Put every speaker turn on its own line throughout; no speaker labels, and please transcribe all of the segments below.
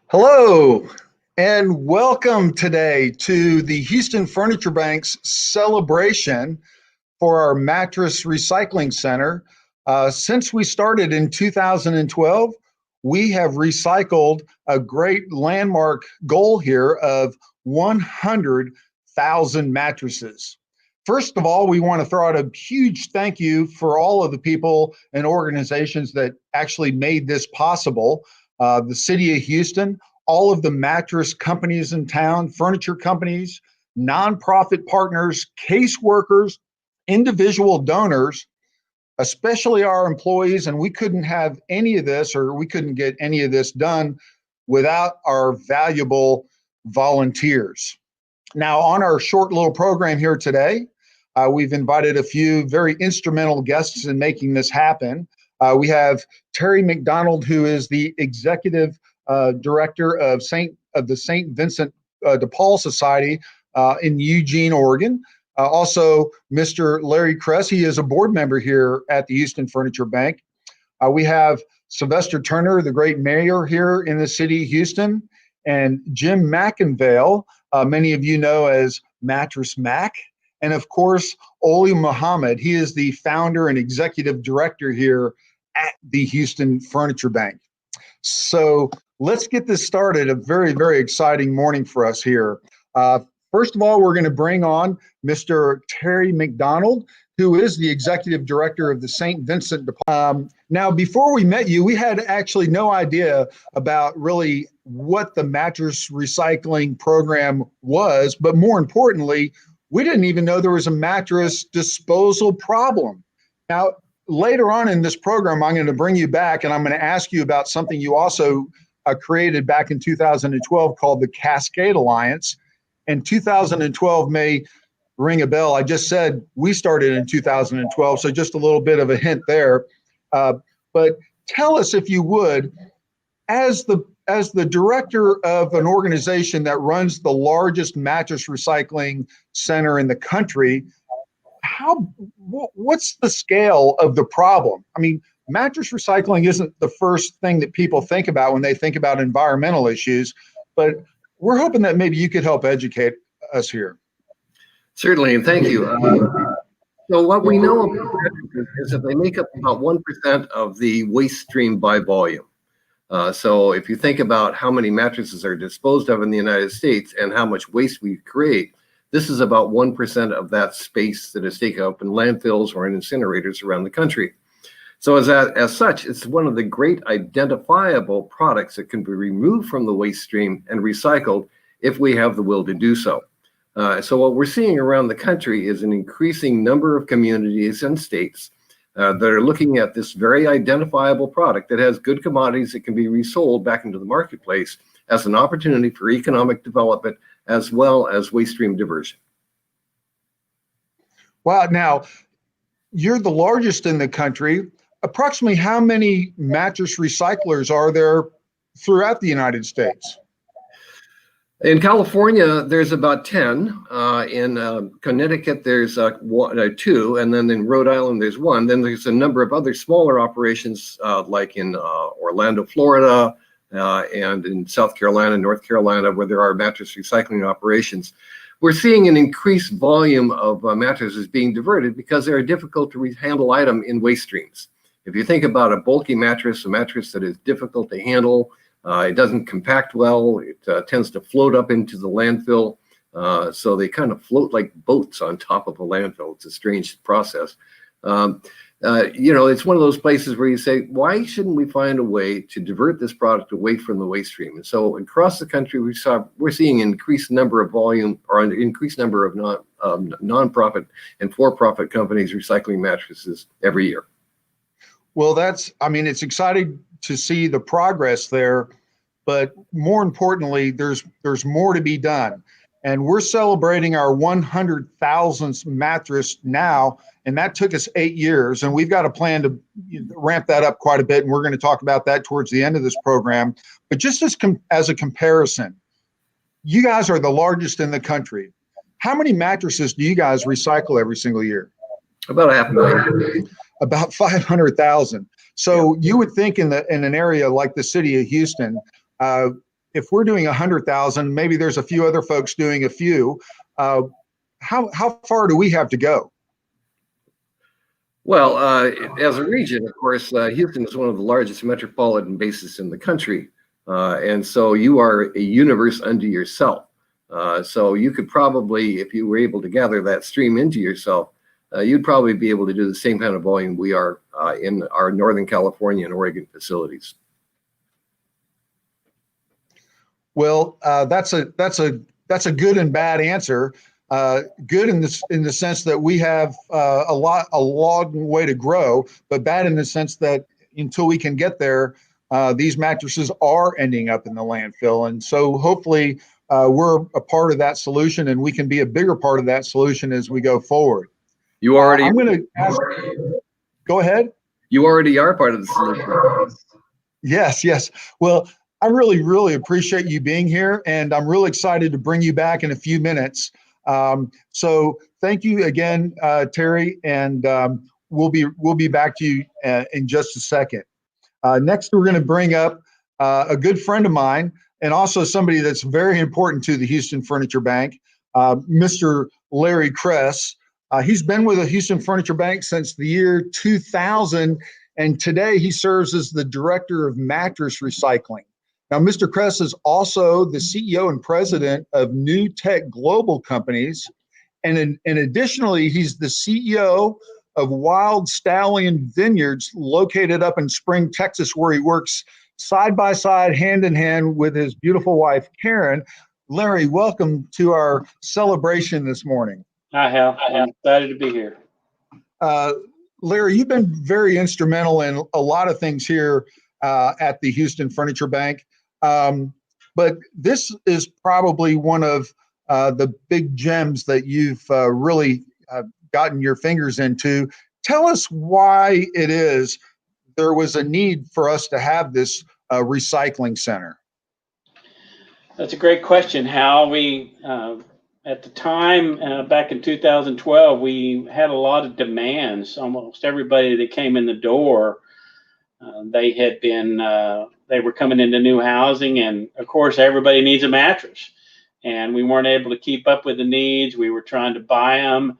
Hello, and welcome today to the Houston Furniture Bank's celebration for our Mattress Recycling Center. Since we started in 2012, we have recycled a great landmark goal here of 100,000 mattresses. First of all, we want to throw out a huge thank you for all of the people and organizations that actually made this possible. The city of Houston, all of the mattress companies in town, furniture companies, nonprofit partners, caseworkers, individual donors, especially our employees. And we couldn't have any of this, or we couldn't get any of this done without our valuable volunteers. Now, on our short little program here today, we've invited a few very instrumental guests in making this happen. We have Terry McDonald, who is the executive director of the St. Vincent de Paul Society in Eugene, Oregon. Also, Mr. Larry Kress, he is a board member here at the Houston Furniture Bank. We have Sylvester Turner, the great mayor here in the city of Houston, and Jim McIngvale, many of you know as Mattress Mack. And of course, Oli Muhammad, he is the founder and executive director here at the Houston Furniture Bank. So let's get this started. A very, very exciting morning for us here. First of all, we're going to bring on Mr. Terry McDonald, who is the executive director of the St. Vincent de Paul. Now, before we met you, we had actually no idea about really what the mattress recycling program was, but more importantly, we didn't even know there was a mattress disposal problem. Now, later on in this program, I'm going to bring you back and I'm going to ask you about something you also created back in 2012 called the Cascade Alliance. And 2012 may ring a bell. I just said we started in 2012, so just a little bit of a hint there. But tell us, if you would, as the director of an organization that runs the largest mattress recycling center in the country, what's the scale of the problem? I mean, mattress recycling isn't the first thing that people think about when they think about environmental issues, but we're hoping that maybe you could help educate us here.
Certainly, and thank you. So what we know about mattresses is that they make up about 1% of the waste stream by volume. So if you think about how many mattresses are disposed of in the United States and how much waste we create, this is about 1% of that space that is taken up in landfills or in incinerators around the country. So as such, it's one of the great identifiable products that can be removed from the waste stream and recycled if we have the will to do so. So what we're seeing around the country is an increasing number of communities and states that are looking at this very identifiable product that has good commodities that can be resold back into the marketplace as an opportunity for economic development as well as waste stream diversion.
Wow. Now, you're the largest in the country. Approximately how many mattress recyclers are there throughout the United States?
In California, there's about 10. In Connecticut, there's 2. And then in Rhode Island, there's 1. Then there's a number of other smaller operations like in Orlando, Florida, and in South Carolina, North Carolina, where there are mattress recycling operations. We're seeing an increased volume of mattresses being diverted because they're a difficult to handle item in waste streams. If you think about a bulky mattress, a mattress that is difficult to handle, it doesn't compact well, it tends to float up into the landfill. So they kind of float like boats on top of a landfill. It's a strange process. It's one of those places where you say, why shouldn't we find a way to divert this product away from the waste stream? And so across the country, we're seeing an increased number of volume or an increased number of nonprofit and for-profit companies recycling mattresses every year.
Well, it's exciting to see the progress there, but more importantly, there's more to be done. And we're celebrating our 100,000th mattress now, and that took us 8 years. And we've got a plan to ramp that up quite a bit, and we're going to talk about that towards the end of this program. But just as a comparison, you guys are the largest in the country. How many mattresses do you guys recycle every single year?
About 500,000.
About 500,000. So you would think in an area like the city of Houston, if we're doing 100,000, maybe there's a few other folks doing a few. How far do we have to go?
Well, as a region, of course, Houston is one of the largest metropolitan bases in the country. And so you are a universe unto yourself. So you could probably, if you were able to gather that stream into yourself, you'd probably be able to do the same kind of volume we are in our Northern California and Oregon facilities.
Well, that's a good and bad answer. Good in the sense that we have a long way to grow, but bad in the sense that until we can get there, these mattresses are ending up in the landfill. And so hopefully we're a part of that solution, and we can be a bigger part of that solution as we go forward.
You already.
I'm going to ask. Go ahead.
You already are part of the solution.
Yes. Well, I really appreciate you being here, and I'm really excited to bring you back in a few minutes. So thank you again, Terry, and we'll be back to you in just a second. Next, we're going to bring up a good friend of mine, and also somebody that's very important to the Houston Furniture Bank, Mr. Larry Kress. He's been with the Houston Furniture Bank since the year 2000, and today he serves as the Director of Mattress Recycling. Now, Mr. Kress is also the CEO and president of New Tech Global Companies, and additionally, he's the CEO of Wild Stallion Vineyards, located up in Spring, Texas, where he works side by side, hand in hand with his beautiful wife, Karen. Larry, welcome to our celebration this morning.
Hi, Hal. I'm excited to be here.
Larry, you've been very instrumental in a lot of things here at the Houston Furniture Bank. But this is probably one of the big gems that you've really gotten your fingers into. Tell us why it is there was a need for us to have this recycling center.
That's a great question, Hal. We, at the time, back in 2012, we had a lot of demands. Almost everybody that came in the door, they were coming into new housing, and of course, everybody needs a mattress. And we weren't able to keep up with the needs. We were trying to buy them.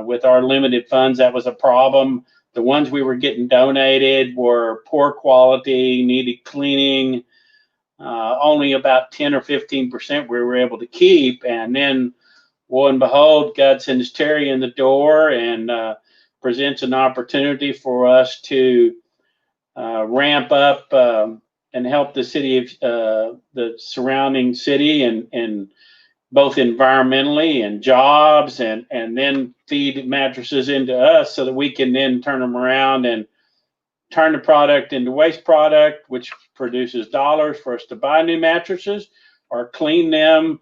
With our limited funds, that was a problem. The ones we were getting donated were poor quality, needed cleaning. Only about 10 or 15% we were able to keep. And then, lo and behold, God sends Terry in the door and presents an opportunity for us to ramp up and help the city of the surrounding city and both environmentally and jobs, and then feed mattresses into us so that we can then turn them around and turn the product into waste product, which produces dollars for us to buy new mattresses or clean them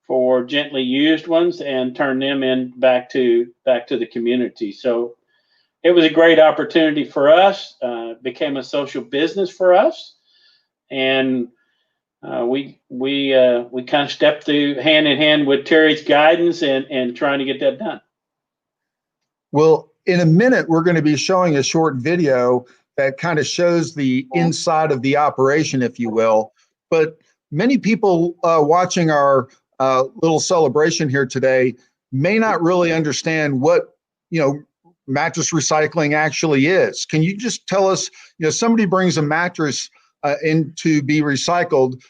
for gently used ones and turn them back to the community. So it was a great opportunity for us. It became a social business for us, and we kind of stepped through hand in hand with Terry's guidance and trying to get that done.
Well, in a minute, we're going to be showing a short video that kind of shows the inside of the operation, if you will. But many people watching our little celebration here today may not really understand what, mattress recycling actually is. Can you just tell us, somebody brings a mattress in to be recycled.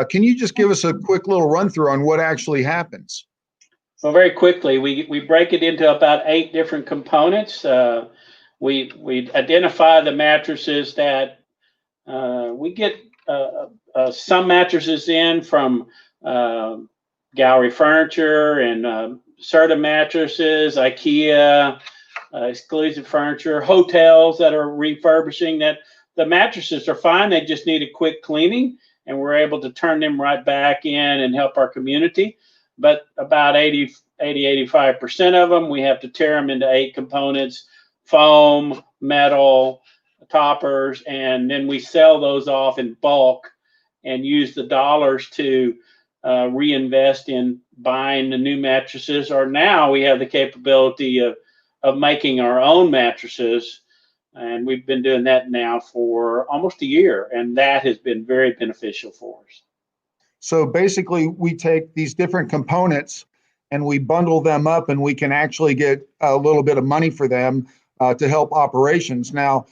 Can you just give us a quick little run through on what actually happens?
Well, very quickly, we break it into about 8 different components. We identify the mattresses that we get some mattresses in from gallery furniture and Serta mattresses, IKEA, exclusive furniture, hotels that are refurbishing that. The mattresses are fine. They just need a quick cleaning, and we're able to turn them right back in and help our community. But about 85% of them, we have to tear them into 8 components: foam, metal, toppers, and then we sell those off in bulk and use the dollars to reinvest in buying the new mattresses. Or now we have the capability of making our own mattresses And we've been doing that now for almost a year, and that has been very beneficial for us.
So basically, we take these different components and we bundle them up, and we can actually get a little bit of money for them to help operations. Now,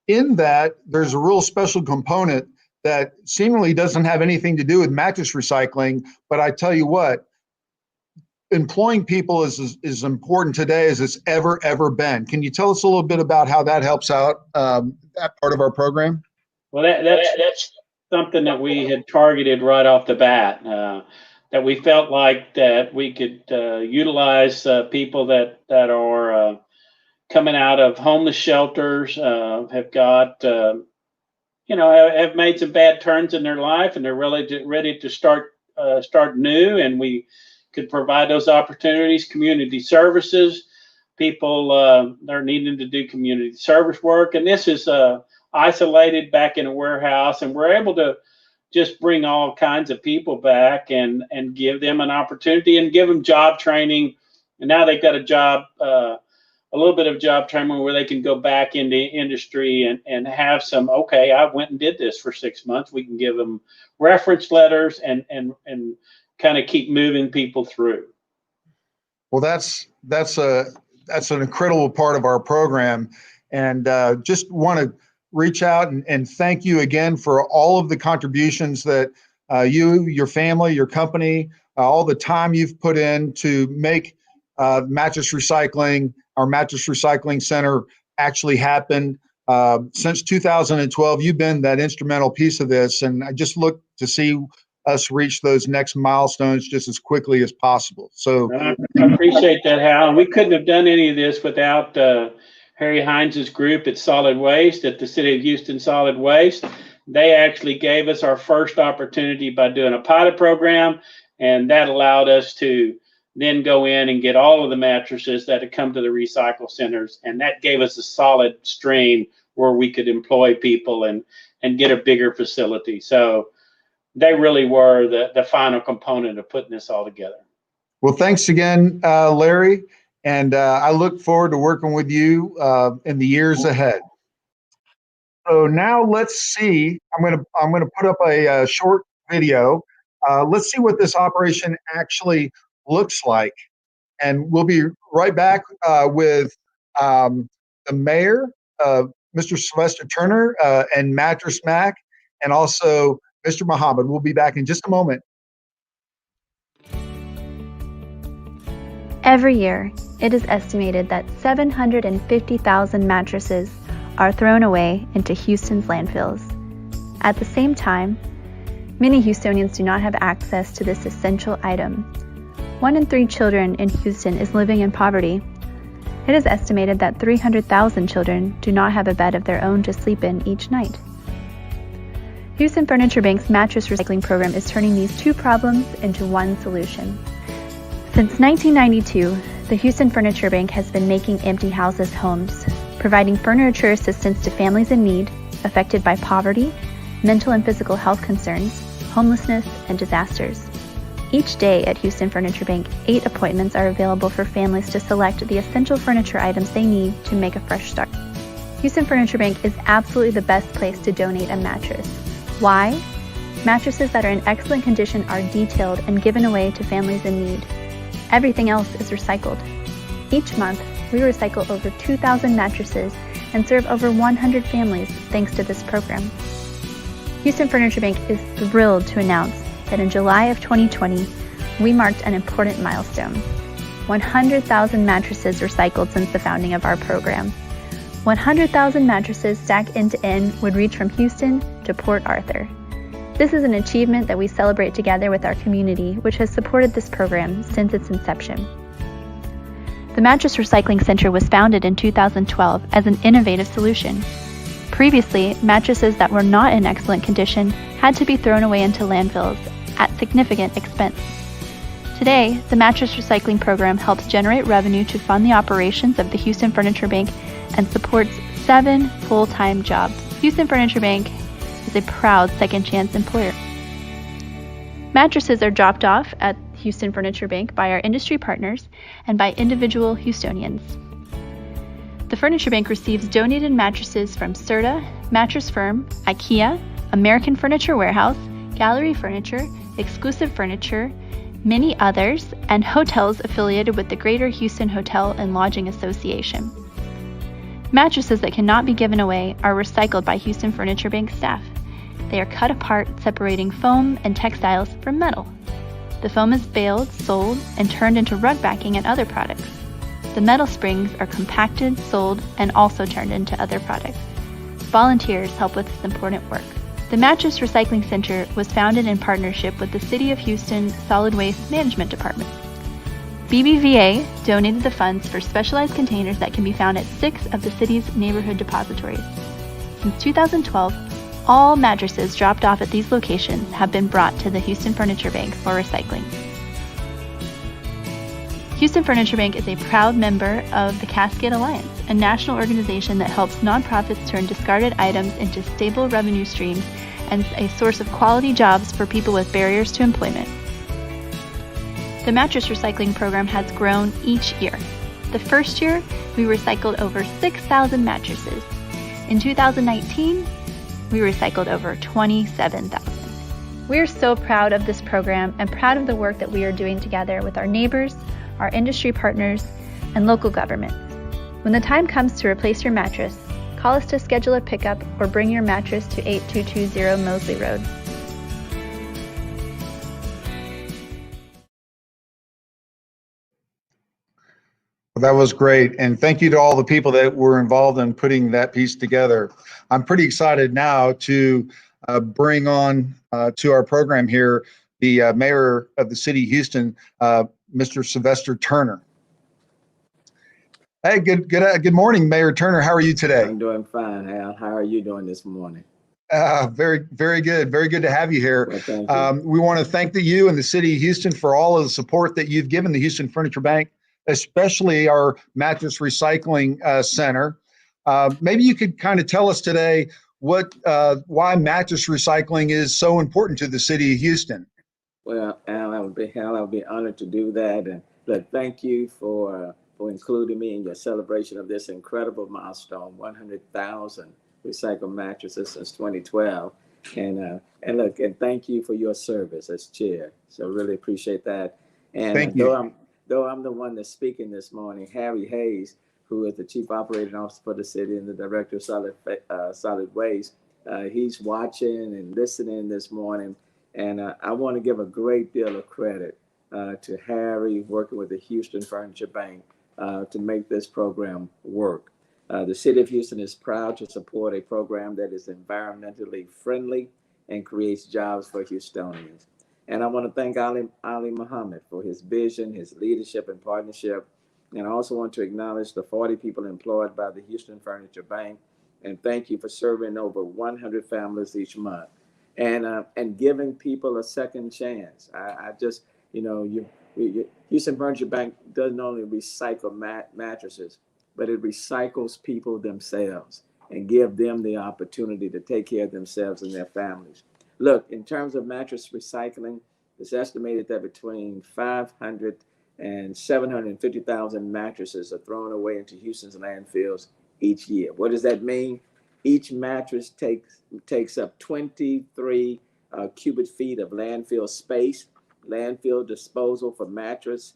in that, there's a real special component that seemingly doesn't have anything to do with mattress recycling, but I tell you what, employing people is important today as it's ever been. Can you tell us a little bit about how that helps out that part of our program?
Well, that's something that we had targeted right off the bat, that we felt like that we could utilize people that are coming out of homeless shelters, have got, have made some bad turns in their life, and they're really ready to start new, and we could provide those opportunities. Community services, people they're needing to do community service work, and this is isolated back in a warehouse, and we're able to just bring all kinds of people back and give them an opportunity and give them job training, and now they've got a job, a little bit of job training where they can go back into industry and have some, okay, I went and did this for 6 months. We can give them reference letters and kind of keep moving people through.
Well, that's an incredible part of our program, and just want to reach out and thank you again for all of the contributions that you, your family, your company, all the time you've put in to make mattress recycling, our mattress recycling center, actually happen. Since 2012, you've been that instrumental piece of this, and I just look to see us reach those next milestones just as quickly as possible. So
I appreciate that, Hal. We couldn't have done any of this without Harry Hines's group at Solid Waste, at the City of Houston Solid Waste. They actually gave us our first opportunity by doing a pilot program, and that allowed us to then go in and get all of the mattresses that had come to the recycle centers, and that gave us a solid stream where we could employ people and get a bigger facility. So they really were the final component of putting this all together.
Well, thanks again, Larry, and I look forward to working with you in the years ahead. So now let's see. I'm gonna put up a short video. Let's see what this operation actually looks like, and we'll be right back with the mayor, Mr. Sylvester Turner, and Mattress Mack, and also Mr. Muhammad. We'll be back in just a moment.
Every year, it is estimated that 750,000 mattresses are thrown away into Houston's landfills. At the same time, many Houstonians do not have access to this essential item. 1 in 3 children in Houston is living in poverty. It is estimated that 300,000 children do not have a bed of their own to sleep in each night. Houston Furniture Bank's mattress recycling program is turning these two problems into one solution. Since 1992, the Houston Furniture Bank has been making empty houses homes, providing furniture assistance to families in need affected by poverty, mental and physical health concerns, homelessness, and disasters. Each day at Houston Furniture Bank, 8 appointments are available for families to select the essential furniture items they need to make a fresh start. Houston Furniture Bank is absolutely the best place to donate a mattress. Why? Mattresses that are in excellent condition are detailed and given away to families in need. Everything else is recycled. Each month, we recycle over 2,000 mattresses and serve over 100 families thanks to this program. Houston Furniture Bank is thrilled to announce that in July of 2020, we marked an important milestone. 100,000 mattresses recycled since the founding of our program. 100,000 mattresses stacked end to end would reach from Houston to Port Arthur. This is an achievement that we celebrate together with our community, which has supported this program since its inception. The Mattress Recycling Center was founded in 2012 as an innovative solution. Previously, mattresses that were not in excellent condition had to be thrown away into landfills at significant expense. Today, the Mattress Recycling Program helps generate revenue to fund the operations of the Houston Furniture Bank and supports 7 full-time jobs. Houston Furniture Bank is a proud second chance employer. Mattresses are dropped off at Houston Furniture Bank by our industry partners and by individual Houstonians. The Furniture Bank receives donated mattresses from Serta, Mattress Firm, IKEA, American Furniture Warehouse, Gallery Furniture, Exclusive Furniture, many others, and hotels affiliated with the Greater Houston Hotel and Lodging Association. Mattresses that cannot be given away are recycled by Houston Furniture Bank staff. They are cut apart, separating foam and textiles from metal. The foam is baled, sold, and turned into rug backing and other products. The metal springs are compacted, sold, and also turned into other products. Volunteers help with this important work. The Mattress Recycling Center was founded in partnership with the City of Houston Solid Waste Management Department. BBVA donated the funds for specialized containers that can be found at 6 of the city's neighborhood depositories. Since 2012, all mattresses dropped off at these locations have been brought to the Houston Furniture Bank for recycling. Houston Furniture Bank is a proud member of the Cascade Alliance, a national organization that helps nonprofits turn discarded items into stable revenue streams and a source of quality jobs for people with barriers to employment. The mattress recycling program has grown each year. The first year, we recycled over 6,000 mattresses. In 2019, we recycled over 27,000. We are so proud of this program and proud of the work that we are doing together with our neighbors, our industry partners, and local governments. When the time comes to replace your mattress, call us to schedule a pickup or bring your mattress to 8220 Mosley Road.
Well, that was great. And thank you to all the people that were involved in putting that piece together. I'm pretty excited now to bring on to our program here the mayor of the city of Houston, Mr. Sylvester Turner. Hey, good morning, Mayor Turner. How are you today?
I'm doing fine, Hal. How are you doing this morning?
Very good. Very good to have you here.
Well, thank you.
We want to thank you and the city of Houston for all of the support that you've given the Houston Furniture Bank, especially our mattress recycling center. Maybe you could kind of tell us today why mattress recycling is so important to the city of Houston.
Well, Al, I would be honored to do that. And look, thank you for including me in your celebration of this incredible milestone, 100,000 recycled mattresses since 2012. And look, and thank you for your service as chair. So really appreciate that. And
thank you.
Though I'm the one that's speaking this morning, Harry Hayes, who is the chief operating officer for the city and the director of solid waste, he's watching and listening this morning. And I want to give a great deal of credit to Harry working with the Houston Furniture Bank to make this program work. The city of Houston is proud to support a program that is environmentally friendly and creates jobs for Houstonians. And I want to thank Ali Muhammad for his vision, his leadership and partnership. And I also want to acknowledge the 40 people employed by the Houston Furniture Bank. And thank you for serving over 100 families each month. And giving people a second chance. I just, Houston Furniture Bank doesn't only recycle mattresses, but it recycles people themselves and give them the opportunity to take care of themselves and their families. Look, in terms of mattress recycling, it's estimated that between 500 and 750,000 mattresses are thrown away into Houston's landfills each year. What does that mean? Each mattress takes up 23 cubic feet of landfill space. Landfill disposal for mattress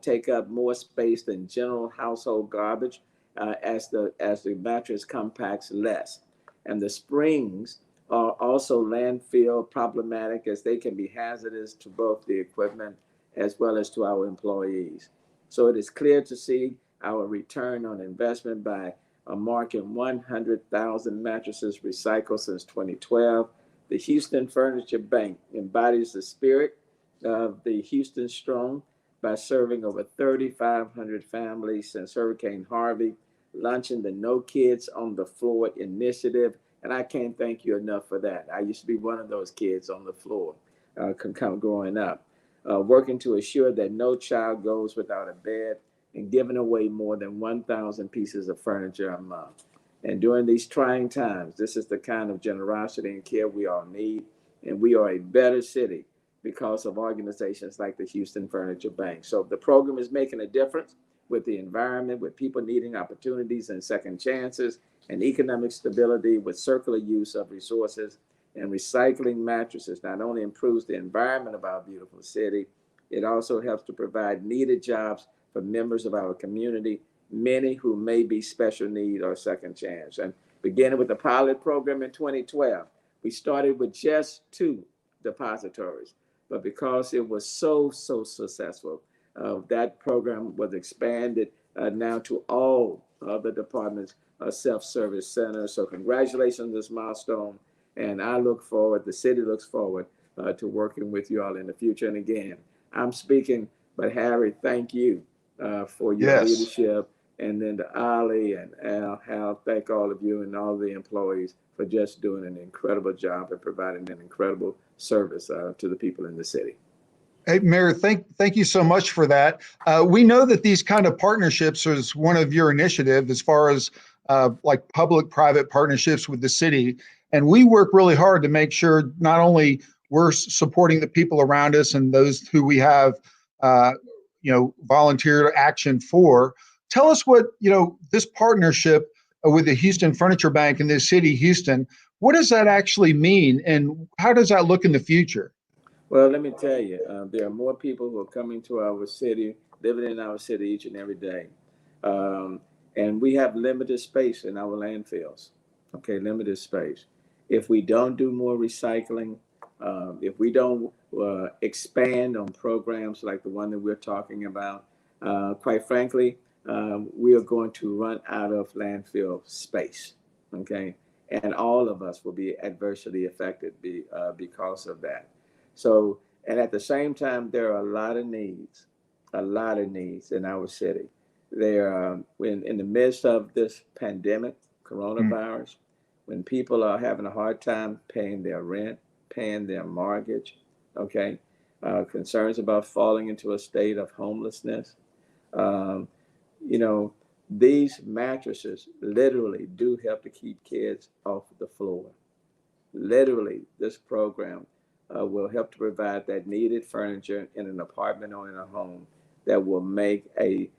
take up more space than general household garbage as the mattress compacts less. And the springs are also landfill problematic as they can be hazardous to both the equipment as well as to our employees. So it is clear to see our return on investment by marking 100,000 mattresses recycled since 2012. The Houston Furniture Bank embodies the spirit of the Houston Strong by serving over 3,500 families since Hurricane Harvey, launching the No Kids on the Floor initiative. And I can't thank you enough for that. I used to be one of those kids on the floor growing up, working to assure that no child goes without a bed and giving away more than 1,000 pieces of furniture a month. And during these trying times, this is the kind of generosity and care we all need. And we are a better city because of organizations like the Houston Furniture Bank. So the program is making a difference. with the environment, with people needing opportunities and second chances, and economic stability with circular use of resources. And recycling mattresses not only improves the environment of our beautiful city, it also helps to provide needed jobs for members of our community, many who may be special need or second chance. And beginning with the pilot program in 2012, we started with just 2 depositories, but because it was so successful, that program was expanded now to all the departments' self-service centers. So congratulations on this milestone, and I look forward, the city looks forward to working with you all in the future. And again, I'm speaking, but Harry, thank you for your leadership. And then to Ali and Hal, thank all of you and all the employees for just doing an incredible job and providing an incredible service to the people in the city.
Hey, Mayor, thank you so much for that. We know that these kind of partnerships is one of your initiatives as far as like public-private partnerships with the city. And we work really hard to make sure not only we're supporting the people around us and those who we have, volunteer action for. Tell us what, this partnership with the Houston Furniture Bank and the city of Houston, what does that actually mean and how does that look in the future?
Well, let me tell you, there are more people who are coming to our city, living in our city each and every day. And we have limited space in our landfills, limited space. If we don't do more recycling, if we don't expand on programs like the one that we're talking about, quite frankly, we are going to run out of landfill space, And all of us will be adversely affected because of that. So, and at the same time, there are a lot of needs in our city. There, in the midst of this pandemic, coronavirus, when people are having a hard time paying their rent, paying their mortgage, concerns about falling into a state of homelessness, these mattresses literally do help to keep kids off the floor. Literally, this program will help to provide that needed furniture in an apartment or in a home that will make a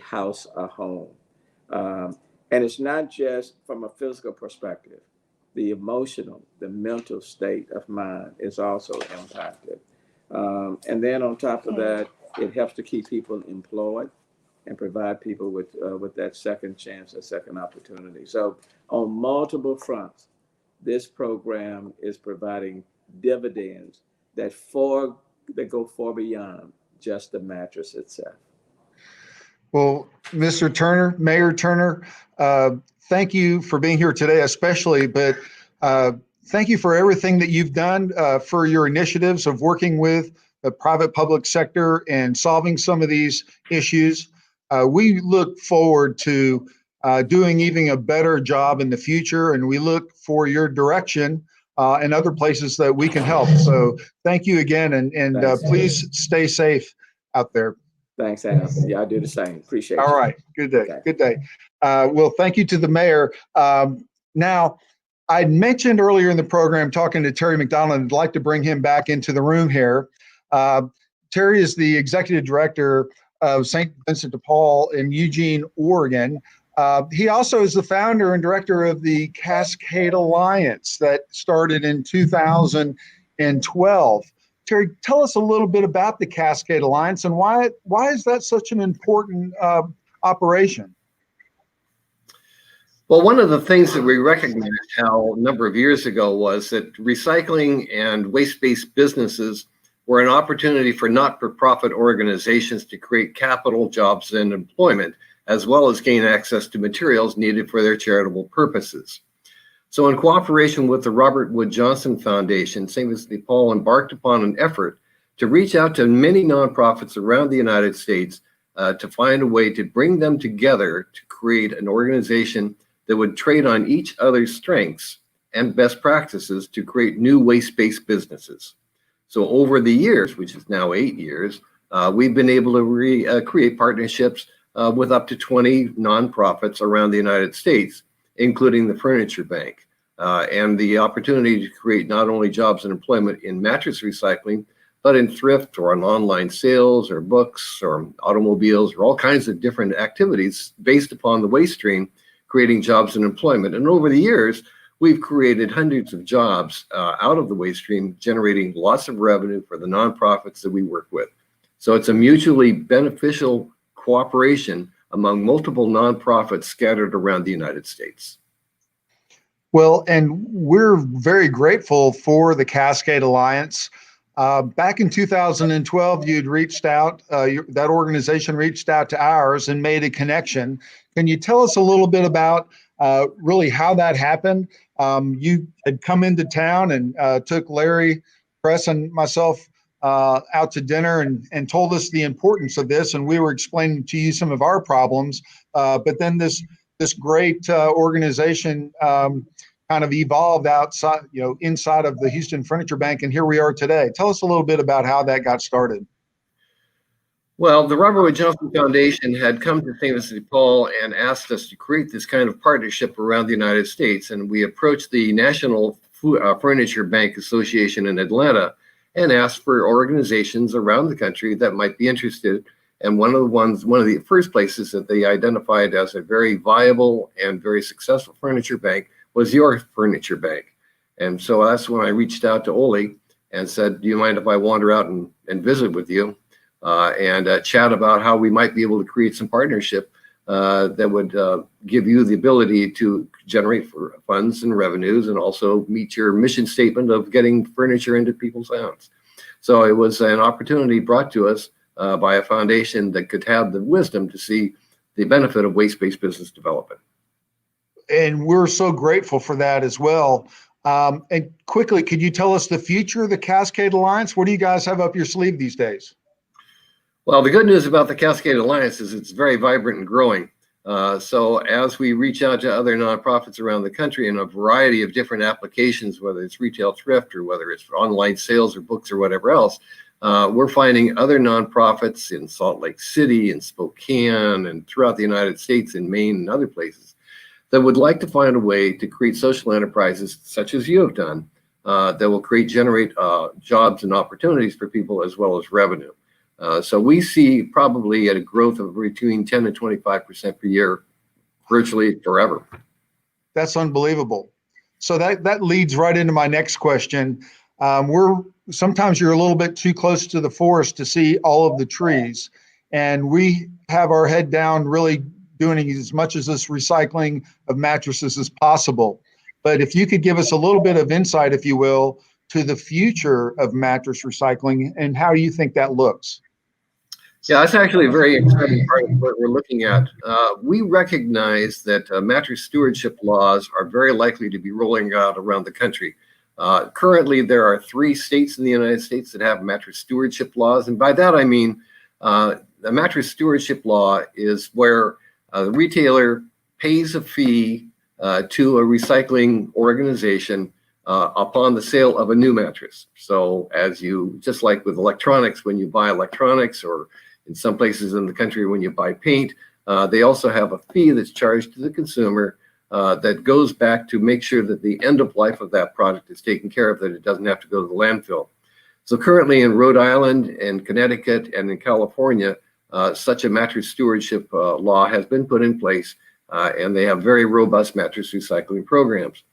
house a home. And it's not just from a physical perspective. The emotional, the mental state of mind is also impacted. And then on top of that, it helps to keep people employed and provide people with that second chance, a second opportunity. So on multiple fronts, this program is providing dividends that go far beyond just the mattress itself.
Well, Mr. Turner, Mayor Turner, thank you for being here today, especially, but thank you for everything that you've done for your initiatives of working with the private public sector and solving some of these issues. We look forward to doing even a better job in the future, and we look for your direction and other places that we can help. So thank you again, and please stay safe out there.
Thanks, Al. Yeah, I do the same. Appreciate it.
All right. Good day. Okay. Good day. Well, thank you to the mayor. Now, I mentioned earlier in the program talking to Terry McDonald, and I'd like to bring him back into the room here. Terry is the executive director of St. Vincent de Paul in Eugene, Oregon. He also is the founder and director of the Cascade Alliance that started in 2012. Terry, tell us a little bit about the Cascade Alliance and why is that such an important operation?
Well, one of the things that we recognized, Hal, a number of years ago was that recycling and waste-based businesses were an opportunity for not-for-profit organizations to create capital, jobs, and employment, as well as gain access to materials needed for their charitable purposes. So in cooperation with the Robert Wood Johnson Foundation, St. Vincent de Paul embarked upon an effort to reach out to many nonprofits around the United States to find a way to bring them together to create an organization that would trade on each other's strengths and best practices to create new waste-based businesses. So over the years, which is now 8 years, we've been able to create partnerships with up to 20 nonprofits around the United States, including the Furniture Bank, and the opportunity to create not only jobs and employment in mattress recycling, but in thrift or on online sales or books or automobiles or all kinds of different activities based upon the waste stream, creating jobs and employment. And over the years, we've created hundreds of jobs out of the waste stream, generating lots of revenue for the nonprofits that we work with. So it's a mutually beneficial cooperation among multiple nonprofits scattered around the United States.
Well, and we're very grateful for the Cascade Alliance. Back in 2012, you'd reached out, that organization reached out to ours and made a connection. Can you tell us a little bit about really how that happened? You had come into town and took Larry Press and myself out to dinner and told us the importance of this, and we were explaining to you some of our problems. But then this great organization kind of evolved outside, inside of the Houston Furniture Bank, and here we are today. Tell us a little bit about how that got started.
Well, the Robert Wood Johnson Foundation had come to St. Vincent de Paul and asked us to create this kind of partnership around the United States, and we approached the National Furniture Bank Association in Atlanta and asked for organizations around the country that might be interested. And one of the first places that they identified as a very viable and very successful furniture bank was your furniture bank. And so that's when I reached out to Ole and said, do you mind if I wander out and visit with you and chat about how we might be able to create some partnership that would give you the ability to generate funds and revenues and also meet your mission statement of getting furniture into people's hands. So it was an opportunity brought to us by a foundation that could have the wisdom to see the benefit of waste-based business development.
And we're so grateful for that as well. And quickly, could you tell us the future of the Cascade Alliance? What do you guys have up your sleeve these days?
Well, the good news about the Cascade Alliance is it's very vibrant and growing. So as we reach out to other nonprofits around the country in a variety of different applications, whether it's retail thrift or whether it's online sales or books or whatever else, we're finding other nonprofits in Salt Lake City and Spokane and throughout the United States, in Maine and other places, that would like to find a way to create social enterprises such as you have done that will generate jobs and opportunities for people as well as revenue. So we see probably at a growth of between 10 and 25% per year, virtually forever.
That's unbelievable. So that leads right into my next question. Sometimes you're a little bit too close to the forest to see all of the trees, and we have our head down really doing as much as this recycling of mattresses as possible. But if you could give us a little bit of insight, if you will, to the future of mattress recycling and how you think that looks.
Yeah, that's actually a very exciting part of what we're looking at. We recognize that mattress stewardship laws are very likely to be rolling out around the country. Currently, there are 3 states in the United States that have mattress stewardship laws. And by that, I mean the mattress stewardship law is where the retailer pays a fee to a recycling organization upon the sale of a new mattress. So just like with electronics, when you buy electronics, or in some places in the country when you buy paint, they also have a fee that's charged to the consumer that goes back to make sure that the end of life of that product is taken care of, that it doesn't have to go to the landfill. So currently in Rhode Island and Connecticut and in California, such a mattress stewardship law has been put in place, and they have very robust mattress recycling programs.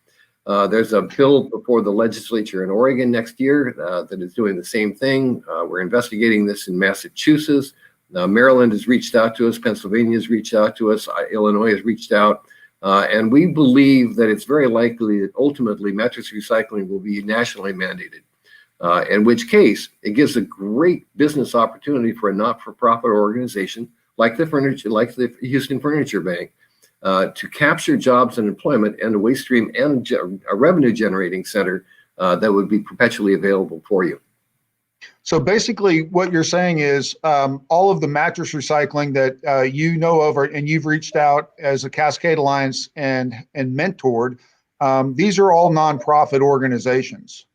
There's a bill before the legislature in Oregon next year that is doing the same thing. We're investigating this in Massachusetts. Maryland has reached out to us. Pennsylvania has reached out to us. Illinois has reached out. And we believe that it's very likely that ultimately mattress recycling will be nationally mandated. In which case, it gives a great business opportunity for a not-for-profit organization like the Houston Furniture Bank to capture jobs and employment and a waste stream and a revenue-generating center that would be perpetually available for you.
So basically, what you're saying is all of the mattress recycling that you know of and you've reached out as a Cascade Alliance and mentored, these are all nonprofit organizations.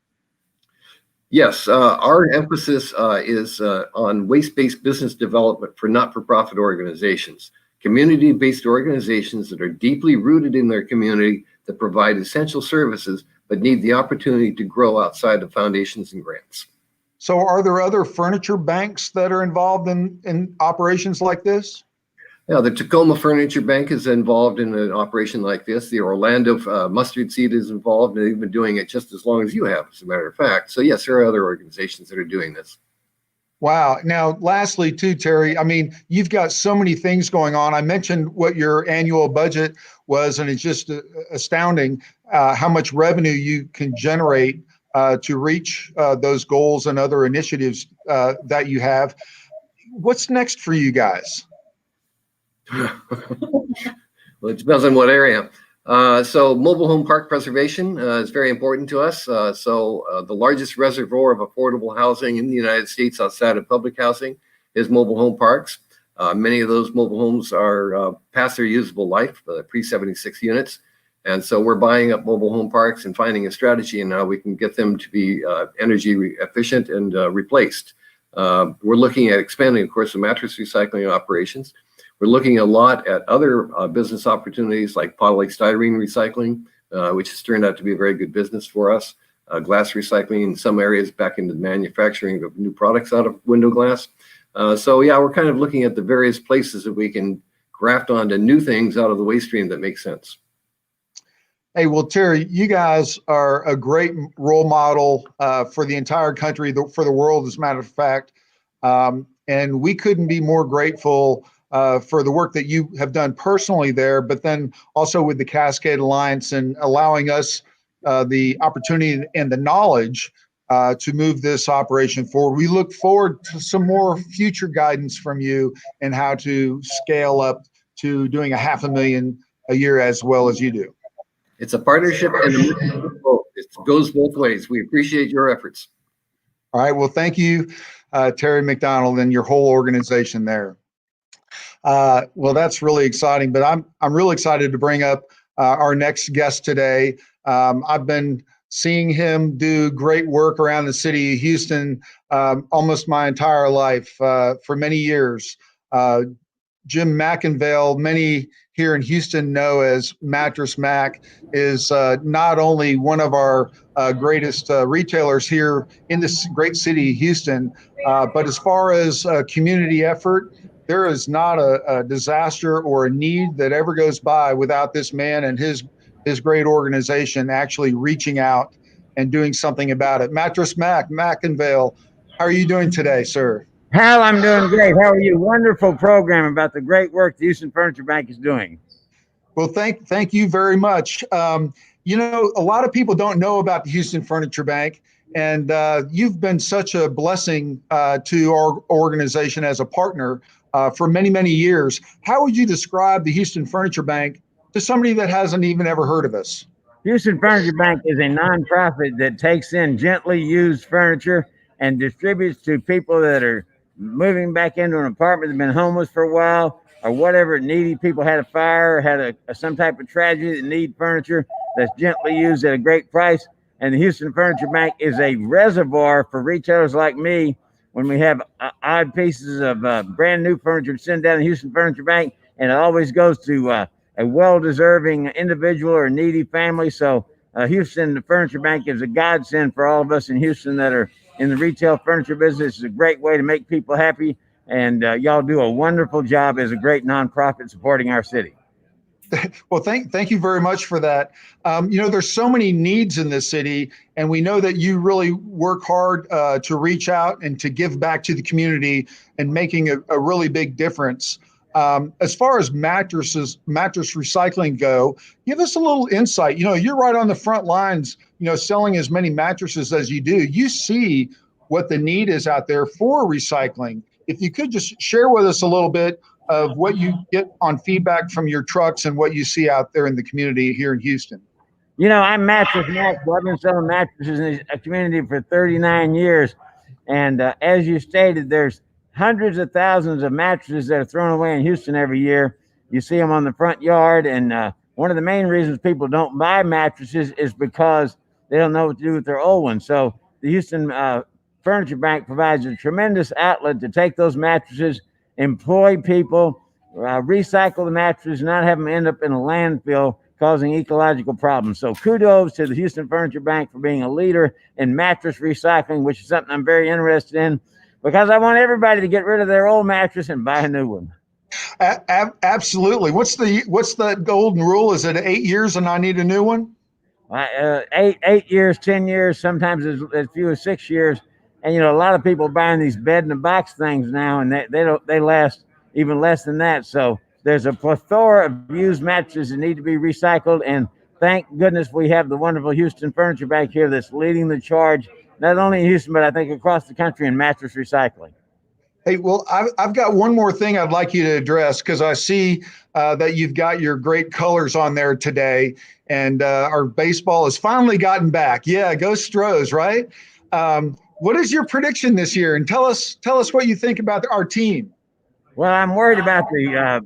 Yes, our emphasis is on waste-based business development for not-for-profit organizations, community-based organizations that are deeply rooted in their community, that provide essential services, but need the opportunity to grow outside of foundations and grants.
So are there other furniture banks that are involved in operations like this?
Yeah, the Tacoma Furniture Bank is involved in an operation like this. The Orlando Mustard Seed is involved, and they've been doing it just as long as you have, as a matter of fact. So yes, there are other organizations that are doing this.
Wow. Now, lastly, too, Terry, I mean, you've got so many things going on. I mentioned what your annual budget was, and it's just astounding how much revenue you can generate to reach those goals and other initiatives that you have. What's next for you guys?
Well, it depends on what area. So mobile home park preservation is very important to us. The largest reservoir of affordable housing in the United States outside of public housing is mobile home parks. Many of those mobile homes are past their usable life, pre-76 units. And so we're buying up mobile home parks and finding a strategy and how we can get them to be energy efficient and replaced. We're looking at expanding, of course, the mattress recycling operations. We're looking a lot at other business opportunities like polystyrene recycling, which has turned out to be a very good business for us. Glass recycling in some areas back into the manufacturing of new products out of window glass. So yeah, we're kind of looking at the various places that we can graft onto new things out of the waste stream that makes sense.
Hey, well, Terry, you guys are a great role model for the entire country, for the world, as a matter of fact. And we couldn't be more grateful for the work that you have done personally there, but then also with the Cascade Alliance and allowing us the opportunity and the knowledge to move this operation forward. We look forward to some more future guidance from you and how to scale up to doing $500,000 a year as well as you do.
It's a partnership and it goes both ways. We appreciate your efforts.
All right. Well, thank you, Terry McDonald, and your whole organization there. Well, that's really exciting, but I'm really excited to bring up our next guest today. I've been seeing him do great work around the city of Houston almost my entire life for many years. Jim McIngvale, many here in Houston know as Mattress Mack, is not only one of our greatest retailers here in this great city of Houston, but as far as community effort, there is not a disaster or a need that ever goes by without this man and his great organization actually reaching out and doing something about it. Mattress Mack, McIngvale, how are you doing today, sir?
Hal, I'm doing great. How are you? Wonderful program about the great work the Houston Furniture Bank is doing.
Well, thank you very much. You know, a lot of people don't know about the Houston Furniture Bank, and you've been such a blessing to our organization as a partner for many, many years. How would you describe the Houston Furniture Bank to somebody that hasn't even ever heard of us?
Houston Furniture Bank is a nonprofit that takes in gently used furniture and distributes to people that are moving back into an apartment that's been homeless for a while, or whatever, needy people had a fire, had some type of tragedy that need furniture that's gently used at a great price. And the Houston Furniture Bank is a reservoir for retailers like me. When we have odd pieces of brand new furniture to send down the Houston Furniture Bank, and it always goes to a well-deserving individual or needy family. So Houston Furniture Bank is a godsend for all of us in Houston that are in the retail furniture business. It's a great way to make people happy, and y'all do a wonderful job as a great nonprofit supporting our city.
Well, thank you very much for that. You know, there's so many needs in this city, and we know that you really work hard to reach out and to give back to the community and making a really big difference. As far as mattress recycling go, give us a little insight. You know, you're right on the front lines, you know, selling as many mattresses as you do. You see what the need is out there for recycling. If you could just share with us a little bit of what you get on feedback from your trucks and what you see out there in the community here in Houston.
You know, I'm Mattress Mack. I've been selling mattresses in a community for 39 years. And as you stated, there's hundreds of thousands of mattresses that are thrown away in Houston every year. You see them on the front yard. And one of the main reasons people don't buy mattresses is because they don't know what to do with their old ones. So the Houston Furniture Bank provides a tremendous outlet to take those mattresses, employ people, recycle the mattresses, not have them end up in a landfill, causing ecological problems. So kudos to the Houston Furniture Bank for being a leader in mattress recycling, which is something I'm very interested in, because I want everybody to get rid of their old mattress and buy a new one.
Absolutely. What's the golden rule? Is it 8 years and I need a new one?
8 years, 10 years, sometimes as few as 6 years. And a lot of people are buying these bed in a box things now, and they last even less than that. So there's a plethora of used mattresses that need to be recycled, and thank goodness we have the wonderful Houston Furniture Bank here that's leading the charge, not only in Houston, but I think across the country in mattress recycling.
Hey, well, I've got one more thing I'd like you to address, because I see that you've got your great colors on there today, and our baseball has finally gotten back. Yeah, go Stros, right? What is your prediction this year? And tell us what you think about our team.
Well, I'm worried about the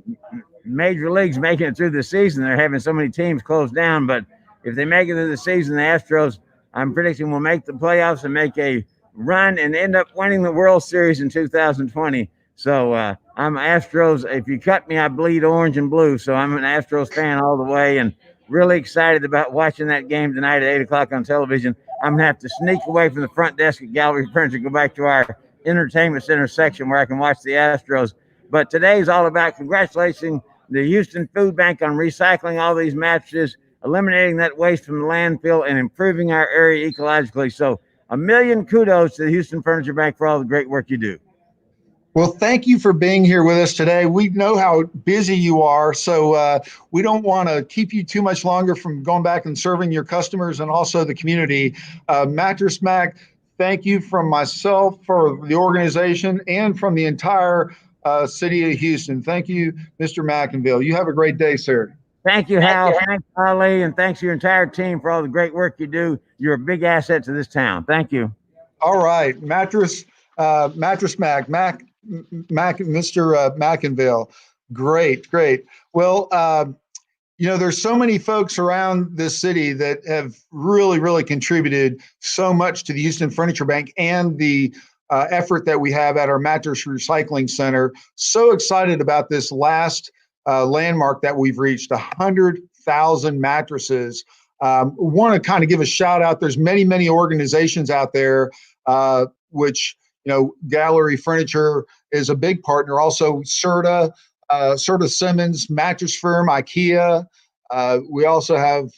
major leagues making it through the season. They're having so many teams close down, but if they make it through the season, the Astros, I'm predicting, will make the playoffs and make a run and end up winning the World Series in 2020. So I'm Astros. If you cut me, I bleed orange and blue. So I'm an Astros fan all the way, and really excited about watching that game tonight at 8 o'clock on television. I'm going to have to sneak away from the front desk at Gallery Furniture, go back to our entertainment center section where I can watch the Astros. But today's all about congratulating the Houston Food Bank on recycling all these mattresses, eliminating that waste from the landfill, and improving our area ecologically. So a million kudos to the Houston Furniture Bank for all the great work you do.
Well, thank you for being here with us today. We know how busy you are, so we don't want to keep you too much longer from going back and serving your customers and also the community. Mattress Mack, thank you from myself, for the organization, and from the entire city of Houston. Thank you, Mr. McIngvale. You have a great day, sir.
Thank you, Hal. Thanks, Ali, and thanks to your entire team for all the great work you do. You're a big asset to this town. Thank you.
All right, Mattress Mack, Mr. McIngvale. Great. Well, there's so many folks around this city that have really contributed so much to the Houston Furniture Bank and the effort that we have at our Mattress Recycling Center. So excited about this last landmark that we've reached, 100,000 mattresses. Want to kind of give a shout out. There's many organizations out there, which, Gallery Furniture is a big partner. Also, Serta Simmons, Mattress Firm, IKEA. We also have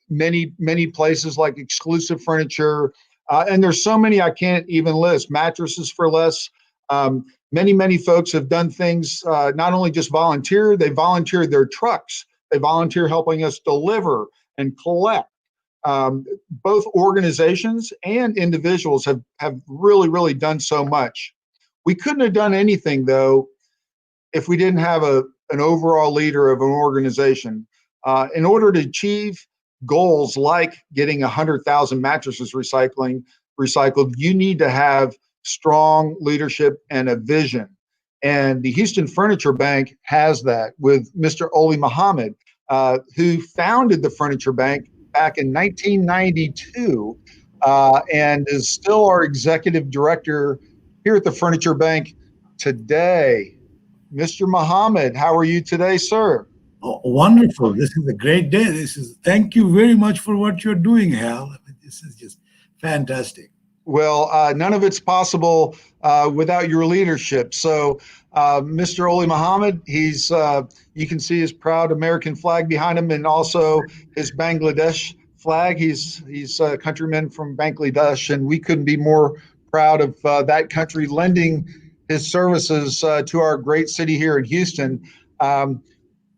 many places like Exclusive Furniture. And there's so many I can't even list. Mattresses for Less. Many folks have done things, not only just volunteer, they volunteer their trucks. They volunteer helping us deliver and collect. Both organizations and individuals have really done so much. We couldn't have done anything, though, if we didn't have an overall leader of an organization. In order to achieve goals like getting 100,000 mattresses recycled, you need to have strong leadership and a vision. And the Houston Furniture Bank has that with Mr. Oli Muhammad, who founded the Furniture Bank back in 1992 and is still our executive director here at the Furniture Bank today. Mr. Muhammad, how are you today, sir?
Oh, wonderful. This is a great day. Thank you very much for what you're doing, Hal. This is just fantastic.
Well, none of it's possible without your leadership. So, Mr. Oli Muhammad, he's you can see his proud American flag behind him, and also his Bangladesh flag. He's a countryman from Bangladesh, and we couldn't be more proud of that country lending his services to our great city here in Houston.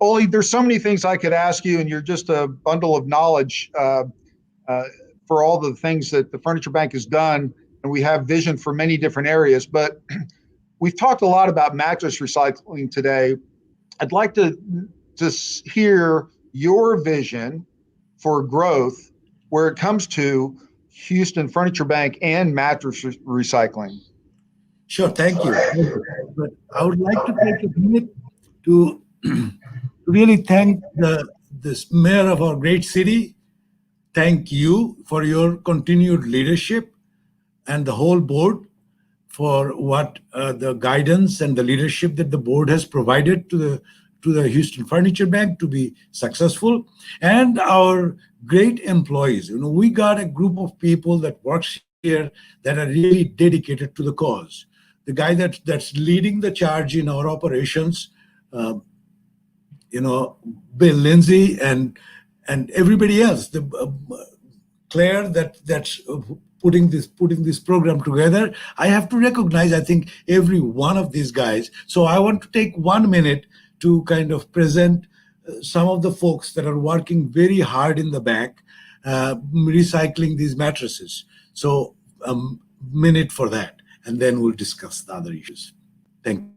Oli, there's so many things I could ask you, and you're just a bundle of knowledge for all the things that the Furniture Bank has done, and we have vision for many different areas. But we've talked a lot about mattress recycling today. I'd like to just hear your vision for growth where it comes to Houston Furniture Bank and mattress recycling.
Sure, thank you. But I would like to take a minute to really thank this mayor of our great city. Thank you for your continued leadership and the whole board for what the guidance and the leadership that the board has provided to to the Houston Furniture Bank to be successful, and our great employees. We got a group of people that works here that are really dedicated to the cause. The guy that's leading the charge in our operations, Bill Lindsay and everybody else, Claire that's putting this program together. I have to recognize, I think, every one of these guys. So I want to take 1 minute to kind of present some of the folks that are working very hard in the back, recycling these mattresses. So a minute for that, and then we'll discuss the other issues. Thank you.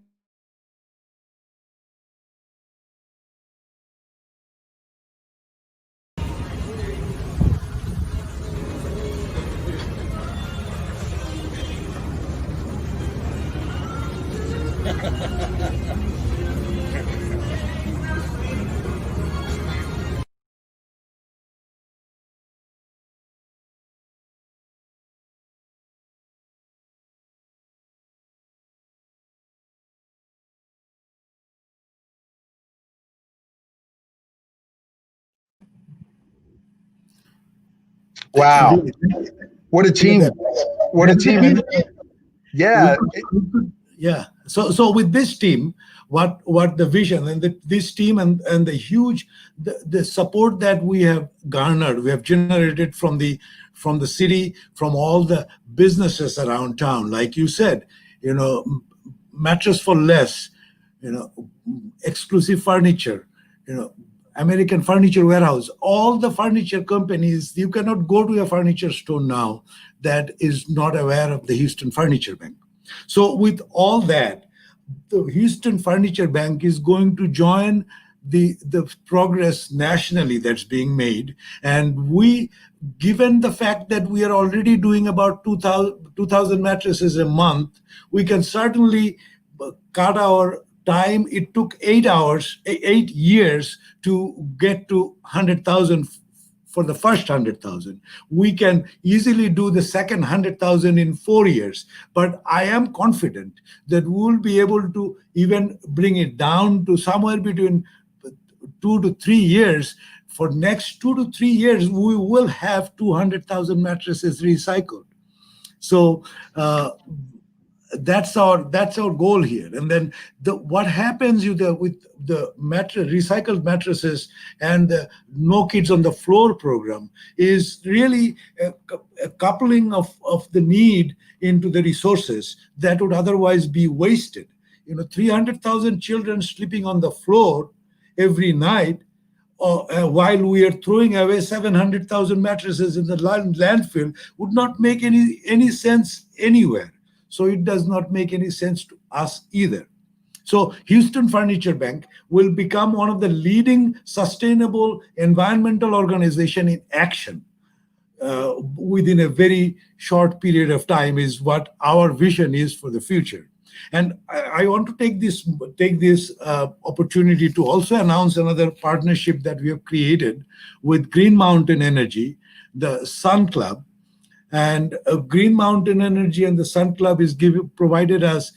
Wow. What a team. What a team. Yeah.
Yeah. So with this team, what the vision and this team and the huge the support that we have garnered, we have generated from the city, from all the businesses around town, like you said, Mattress for Less, Exclusive Furniture, American Furniture Warehouse, all the furniture companies. You cannot go to a furniture store now that is not aware of the Houston Furniture Bank. So with all that, the Houston Furniture Bank is going to join the progress nationally that's being made. And we, given the fact that we are already doing about 2,000 mattresses a month, we can certainly cut our time. It took 8 years to get to 100,000 for the first 100,000. We can easily do the second 100,000 in 4 years. But I am confident that we'll be able to even bring it down to somewhere between 2 to 3 years. For next 2 to 3 years, we will have 200,000 mattresses recycled. So that's our goal here. And then what happens with the recycled mattresses and the No Kids on the Floor program is really a coupling of the need into the resources that would otherwise be wasted. 300,000 children sleeping on the floor every night, while we are throwing away 700,000 mattresses in the landfill, would not make any sense anywhere. So it does not make any sense to us either. So Houston Furniture Bank will become one of the leading sustainable environmental organization in action within a very short period of time, is what our vision is for the future. And I want to take this opportunity to also announce another partnership that we have created with Green Mountain Energy, the Sun Club. And Green Mountain Energy and the Sun Club is providing us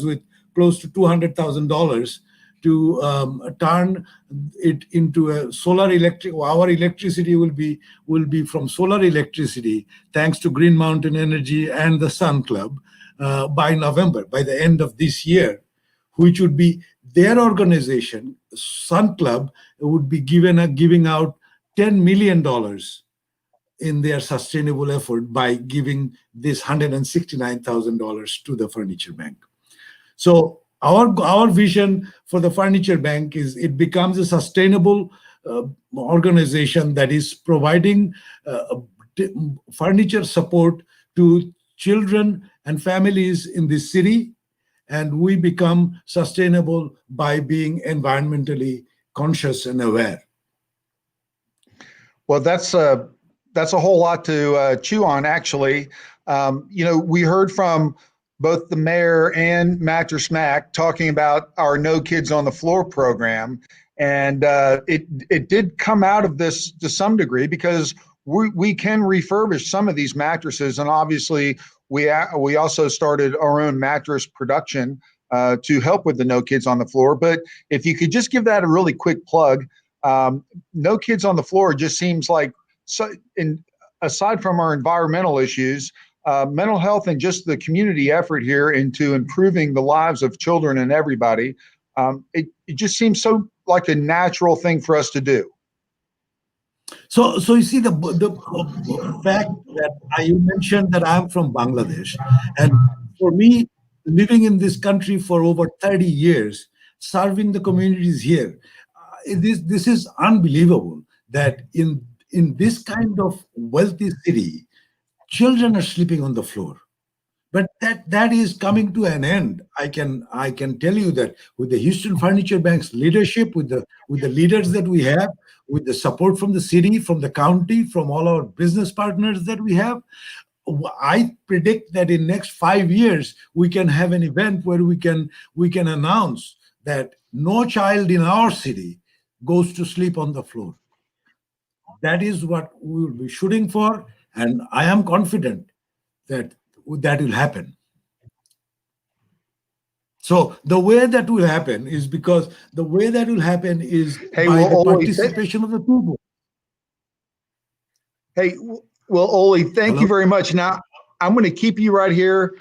with close to $200,000 to turn it into a solar electric. Our electricity will be from solar electricity, thanks to Green Mountain Energy and the Sun Club, by November, by the end of this year, which would be their organization. Sun Club would be giving out $10 million in their sustainable effort by giving this $169,000 to the Furniture Bank. So our vision for the Furniture Bank is it becomes a sustainable organization that is providing furniture support to children and families in this city, and we become sustainable by being environmentally conscious and aware.
Well, that's a whole lot to chew on, actually. We heard from both the mayor and Mattress Mack talking about our No Kids on the Floor program. And it did come out of this to some degree, because we can refurbish some of these mattresses. And obviously, we also started our own mattress production to help with the No Kids on the Floor. But if you could just give that a really quick plug, No Kids on the Floor just seems like, aside from our environmental issues, mental health and just the community effort here into improving the lives of children and everybody, it just seems so like a natural thing for us to do.
So you see the fact that you mentioned that I'm from Bangladesh, and for me, living in this country for over 30 years, serving the communities here, this is unbelievable that in this kind of wealthy city, children are sleeping on the floor. But that is coming to an end. I can tell you that with the Houston Furniture Bank's leadership, with the leaders that we have, with the support from the city, from the county, from all our business partners that we have, I predict that in next 5 years we can have an event where we can announce that no child in our city goes to sleep on the floor. That is what we will be shooting for, and I am confident that will happen. So the way that will happen is by the participation of the people.
Hey, well, Oli, thank you very much. Now, I'm going to keep you right here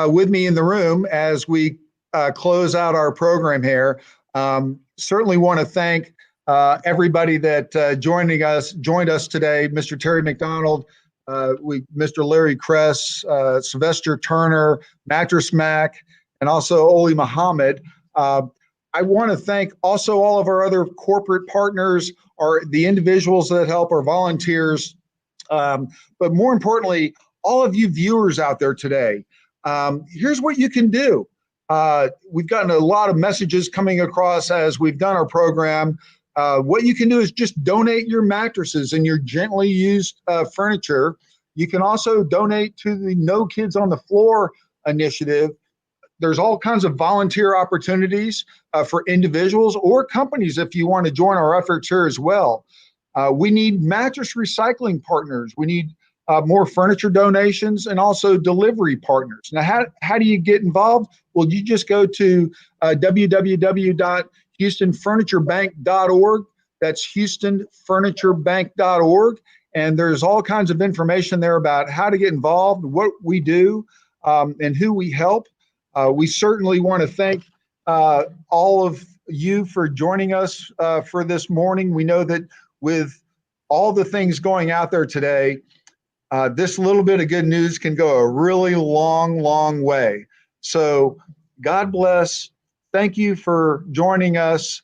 with me in the room as we close out our program here. Certainly want to thank everybody that joined us today, Mr. Terry McDonald, Mr. Larry Kress, Sylvester Turner, Mattress Mack, and also Oli Muhammad. I want to thank also all of our other corporate partners, the individuals that help, our volunteers, but more importantly, all of you viewers out there today. Here's what you can do. We've gotten a lot of messages coming across as we've done our program. What you can do is just donate your mattresses and your gently used furniture. You can also donate to the No Kids on the Floor initiative. There's all kinds of volunteer opportunities for individuals or companies if you want to join our efforts here as well. We need mattress recycling partners. We need more furniture donations and also delivery partners. Now, how do you get involved? Well, you just go to www.houstonfurniturebank.org. That's houstonfurniturebank.org. And there's all kinds of information there about how to get involved, what we do, and who we help. We certainly want to thank all of you for joining us for this morning. We know that with all the things going out there today, this little bit of good news can go a really long, long way. So God bless. Thank you for joining us.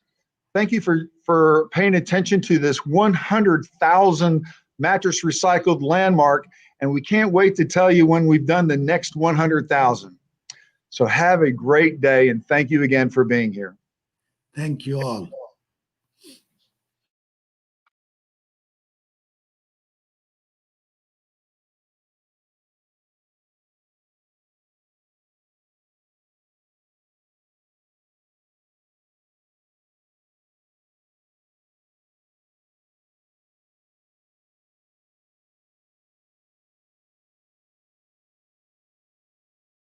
Thank you for paying attention to this 100,000 mattress recycled landmark. And we can't wait to tell you when we've done the next 100,000. So have a great day, and thank you again for being here.
Thank you all.